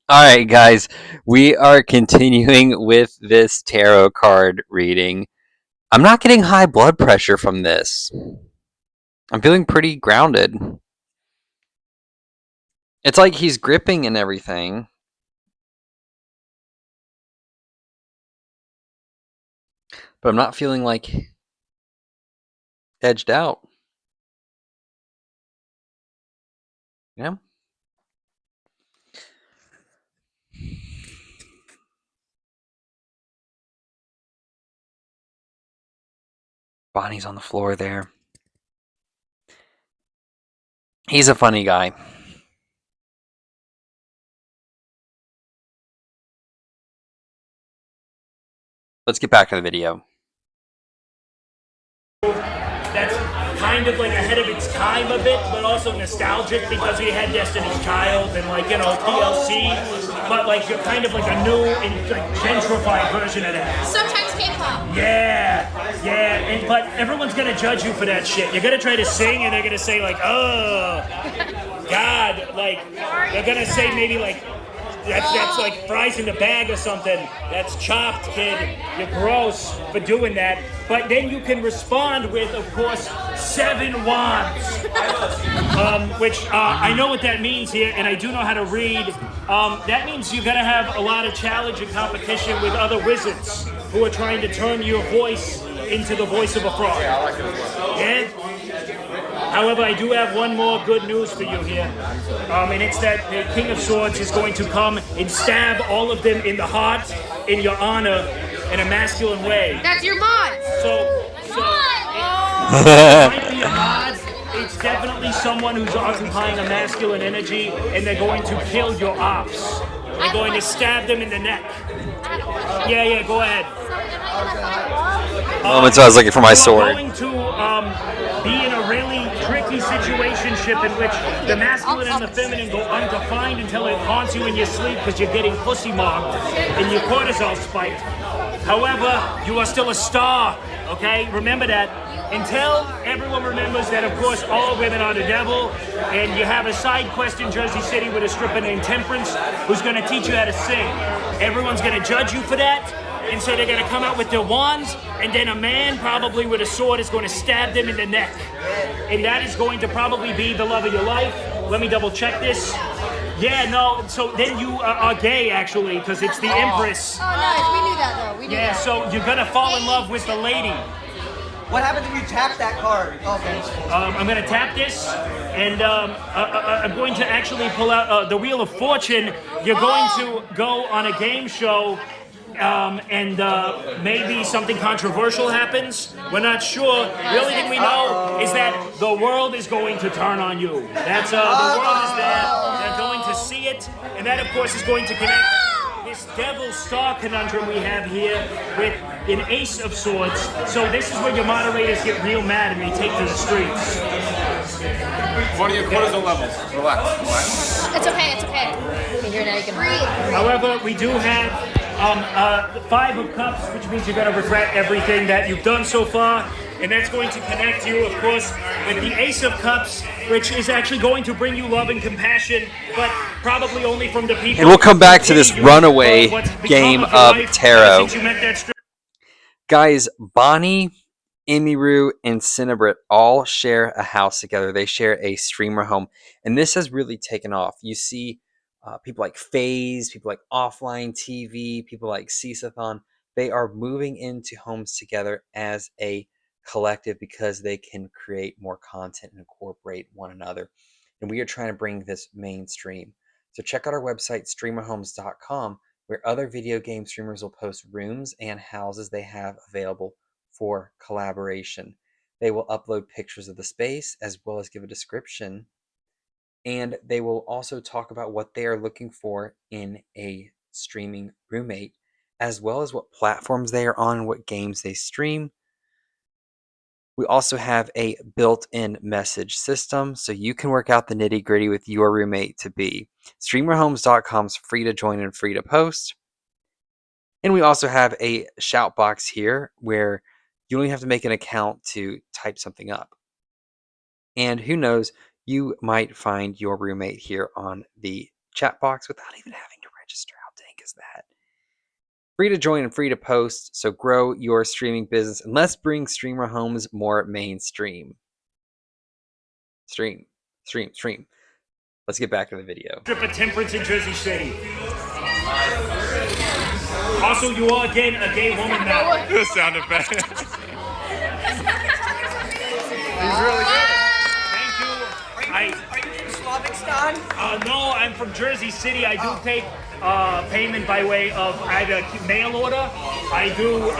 All right, guys, we are continuing with this tarot card reading. I'm not getting high blood pressure from this. I'm feeling pretty grounded. It's like he's gripping and everything, but I'm not feeling like edged out. Yeah. Bonnie's on the floor there. He's a funny guy. Let's get back to the video. That's kind of like ahead of its time a bit, but also nostalgic because we had Destiny's Child and TLC, but like you're kind of like a new and like gentrified version of that. Sometimes K-pop. Yeah, but everyone's gonna judge you for that shit. You're gonna try to sing and they're gonna say like, oh, God, like they're gonna say maybe like that's like fries in the bag or something. That's chopped, kid. You're gross for doing that. But then you can respond with, of course, 7 wands. Which I know what that means here, and I do know how to read. That means you're going to have a lot of challenge and competition with other wizards who are trying to turn your voice into the voice of a frog. Yeah? However, I do have one more good news for you here, and it's that the King of Swords is going to come and stab all of them in the heart in your honor in a masculine way. That's your mod. So Mod! it might be a mod. It's definitely someone who's occupying a masculine energy, and they're going to kill your ops. They're going to stab them in the neck. Yeah, go ahead. Moments I was looking for my You are sword. going to be in a really tricky situationship in which the masculine and the feminine go undefined until it haunts you in your sleep because you're getting pussy mobbed and your cortisol spiked. However, you are still a star, okay? Remember that. Until everyone remembers that, of course, all women are the devil, and you have a side quest in Jersey City with a stripper named Temperance who's going to teach you how to sing. Everyone's going to judge you for that. And so they're going to come out with their wands, and then a man, probably with a sword, is going to stab them in the neck. And that is going to probably be the love of your life. Let me double check this. Yeah, no, so then you are gay, actually, because it's the Empress. Oh, nice. We knew that, though. We knew Yeah, that. so you're going to fall in love with the lady. What happens if you tap that card? Okay. I'm going to tap this, and I'm going to actually pull out the Wheel of Fortune. You're going to go on a game show. And maybe something controversial happens. We're not sure. The only thing we know is that the world is going to turn on you. That's the world is there. They're going to see it, and that, of course, is going to connect this Devil Star conundrum we have here with an Ace of Swords. So this is where your moderators get real mad and they take to the streets. What are your cortisol levels? Relax. It's okay. It's okay. Okay, here now you can breathe. However, we do have the 5 of Cups, which means you're going to regret everything that you've done so far. And that's going to connect you, of course, with the Ace of Cups, which is actually going to bring you love and compassion, but probably only from the people. And we'll come back to this who runaway what's become game your of life tarot. since you met that stripper. Guys, Bonnie, Emiru, and Cinnabrit all share a house together. They share a streamer home. And this has really taken off. You see people like FaZe, people like Offline TV, people like Ceasathon. They are moving into homes together as a collective because they can create more content and incorporate one another. And we are trying to bring this mainstream. So check out our website, streamerhomes.com, where other video game streamers will post rooms and houses they have available for collaboration. They will upload pictures of the space as well as give a description, and they will also talk about what they are looking for in a streaming roommate, as well as what platforms they are on, what games they stream. We also have a built-in message system, so you can work out the nitty-gritty with your roommate to be. Streamerhomes.com is free to join and free to post. And we also have a shout box here where you only have to make an account to type something up. And who knows, you might find your roommate here on the chat box without even having to register. How dank is that? Free to join and free to post. So grow your streaming business and let's bring streamer homes more mainstream. Stream. Let's get back to the video. Strip of Temperance in Jersey City. Also, you are again a gay woman now. The sound effect. He's really good. Thank you. Are you from Slavicstan? No, I'm from Jersey City. I do take payment by way of either mail order. I do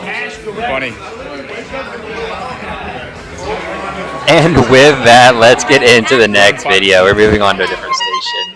cash direct. Funny. And with that, let's get into the next video. We're moving on to a different station.